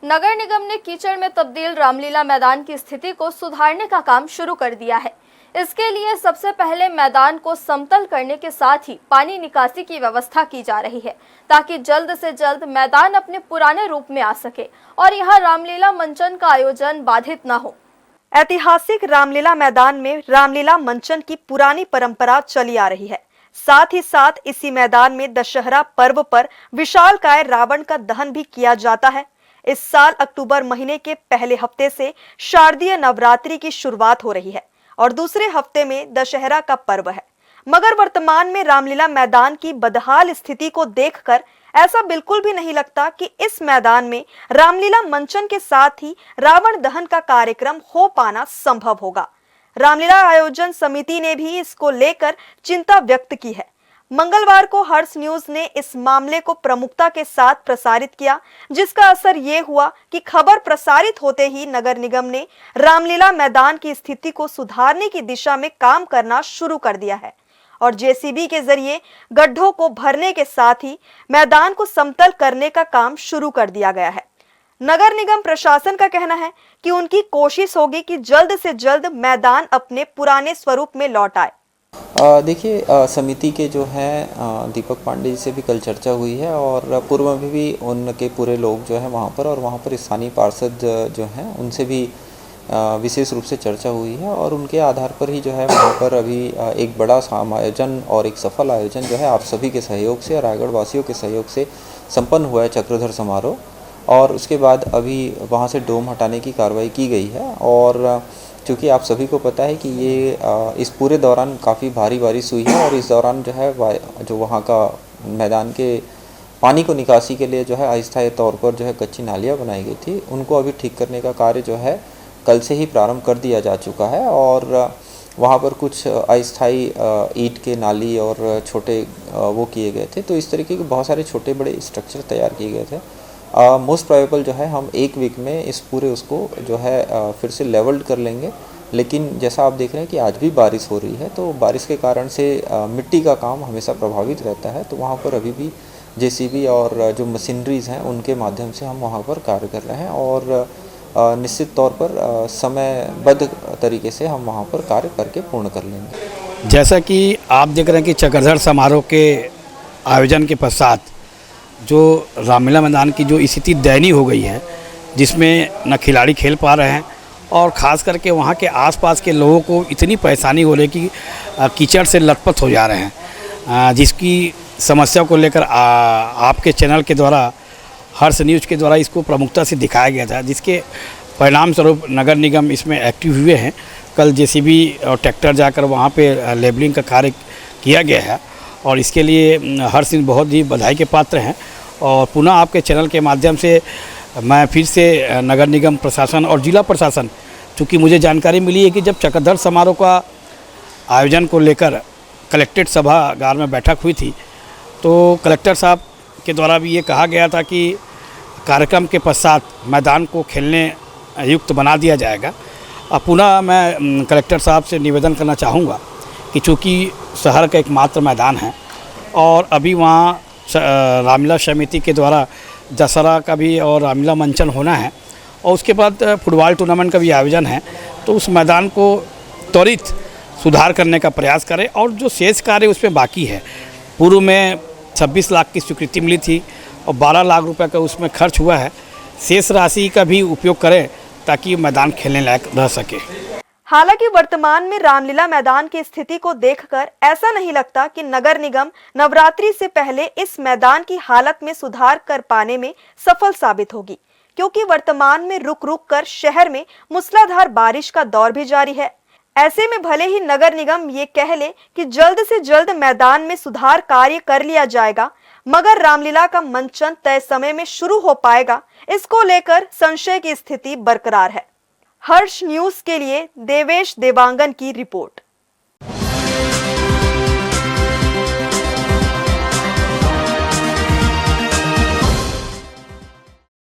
नगर निगम ने कीचड़ में तब्दील रामलीला मैदान की स्थिति को सुधारने का काम शुरू कर दिया है। इसके लिए सबसे पहले मैदान को समतल करने के साथ ही पानी निकासी की व्यवस्था की जा रही है, ताकि जल्द से जल्द मैदान अपने पुराने रूप में आ सके और यहाँ रामलीला मंचन का आयोजन बाधित न हो। ऐतिहासिक रामलीला मैदान में रामलीला मंचन की पुरानी परंपरा चली आ रही है। साथ ही साथ इसी मैदान में दशहरा पर्व पर विशालकाय रावण का दहन भी किया जाता है। इस साल अक्टूबर महीने के पहले हफ्ते से शारदीय नवरात्रि की शुरुआत हो रही है और दूसरे हफ्ते में दशहरा का पर्व है। मगर वर्तमान में रामलीला मैदान की बदहाल स्थिति को देखकर ऐसा बिल्कुल भी नहीं लगता कि इस मैदान में रामलीला मंचन के साथ ही रावण दहन का कार्यक्रम हो पाना संभव होगा। रामलीला आयोजन समिति ने भी इसको लेकर चिंता व्यक्त की है। मंगलवार को हर्ष न्यूज ने इस मामले को प्रमुखता के साथ प्रसारित किया, जिसका असर ये हुआ कि खबर प्रसारित होते ही नगर निगम ने रामलीला मैदान की स्थिति को सुधारने की दिशा में काम करना शुरू कर दिया है और जेसीबी के जरिए गड्ढों को भरने के साथ ही मैदान को समतल करने का काम शुरू कर दिया गया है। नगर निगम प्रशासन का कहना है कि उनकी कोशिश होगी कि जल्द से जल्द मैदान अपने पुराने स्वरूप में लौट आए। देखिए, समिति के जो हैं दीपक पांडे जी से भी कल चर्चा हुई है और पूर्व में भी उनके पूरे लोग जो हैं वहाँ पर और वहाँ पर स्थानीय पार्षद जो हैं उनसे भी विशेष रूप से चर्चा हुई है और उनके आधार पर ही जो है वहाँ पर अभी एक बड़ा आयोजन और एक सफल आयोजन जो है आप सभी के सहयोग से, रायगढ़ वासियों के सहयोग से संपन्न हुआ है चक्रधर समारोह। और उसके बाद अभी वहाँ से डोम हटाने की कार्रवाई की गई है और चूँकि आप सभी को पता है कि ये इस पूरे दौरान काफ़ी भारी बारिश हुई है और इस दौरान जो है जो वहाँ का मैदान के पानी को निकासी के लिए जो है अस्थायी तौर पर जो है कच्ची नालियाँ बनाई गई थी, उनको अभी ठीक करने का कार्य जो है कल से ही प्रारंभ कर दिया जा चुका है और वहाँ पर कुछ अस्थायी ईंट के नाली और छोटे वो किए गए थे। तो इस तरीके के बहुत सारे छोटे बड़े स्ट्रक्चर तैयार किए गए थे। मोस्ट प्रोबेबल जो है हम एक वीक में इस पूरे उसको जो है फिर से लेवल्ड कर लेंगे। लेकिन जैसा आप देख रहे हैं कि आज भी बारिश हो रही है, तो बारिश के कारण से मिट्टी का काम हमेशा प्रभावित रहता है। तो वहाँ पर अभी भी जेसीबी और जो मशीनरीज हैं उनके माध्यम से हम वहाँ पर कार्य कर रहे हैं और निश्चित तौर पर समयबद्ध तरीके से हम वहाँ पर कार्य करके पूर्ण कर लेंगे। जैसा कि आप देख रहे हैं कि चक्रधर समारोह के आयोजन के पश्चात जो रामलीला मैदान की जो स्थिति दयनीय हो गई है, जिसमें न खिलाड़ी खेल पा रहे हैं और ख़ास करके वहाँ के आसपास के लोगों को इतनी परेशानी हो रही कि कीचड़ से लथपथ हो जा रहे हैं, जिसकी समस्या को लेकर आपके चैनल के द्वारा, हर्ष न्यूज़ के द्वारा इसको प्रमुखता से दिखाया गया था, जिसके परिणाम स्वरूप नगर निगम इसमें एक्टिव हुए हैं। कल जेसीबी और ट्रैक्टर जाकर वहाँ पे लेबलिंग का कार्य किया गया है और इसके लिए हर्ष सिंह बहुत ही बधाई के पात्र हैं। और पुनः आपके चैनल के माध्यम से मैं फिर से नगर निगम प्रशासन और जिला प्रशासन, चूँकि मुझे जानकारी मिली है कि जब चक्रधर समारोह का आयोजन को लेकर कलेक्ट्रेट सभागार में बैठक हुई थी, तो कलेक्टर साहब के द्वारा भी ये कहा गया था कि कार्यक्रम के पश्चात मैदान को खेलने युक्त बना दिया जाएगा। अब पुनः मैं कलेक्टर साहब से निवेदन करना चाहूँगा कि चूँकि शहर का एकमात्र मैदान है और अभी वहाँ रामलीला समिति के द्वारा दशहरा का भी और रामलीला मंचन होना है और उसके बाद फुटबॉल टूर्नामेंट का भी आयोजन है, तो उस मैदान को त्वरित सुधार करने का प्रयास करें और जो शेष कार्य उसमें बाकी है, पूर्व में 26 लाख की स्वीकृति मिली थी और 12 लाख रुपए का उसमें खर्च हुआ है, शेष राशि का भी उपयोग करें ताकि मैदान खेलने लायक रह सके। हालांकि वर्तमान में रामलीला मैदान की स्थिति को देखकर ऐसा नहीं लगता कि नगर निगम नवरात्रि से पहले इस मैदान की हालत में सुधार कर पाने में सफल साबित होगी, क्योंकि वर्तमान में रुक रुक कर शहर में मूसलाधार बारिश का दौर भी जारी है। ऐसे में भले ही नगर निगम ये कह ले कि जल्द से जल्द मैदान में सुधार कार्य कर लिया जाएगा, मगर रामलीला का मंचन तय समय में शुरू हो पाएगा, इसको लेकर संशय की स्थिति बरकरार है। हर्ष न्यूज के लिए देवेश देवांगन की रिपोर्ट।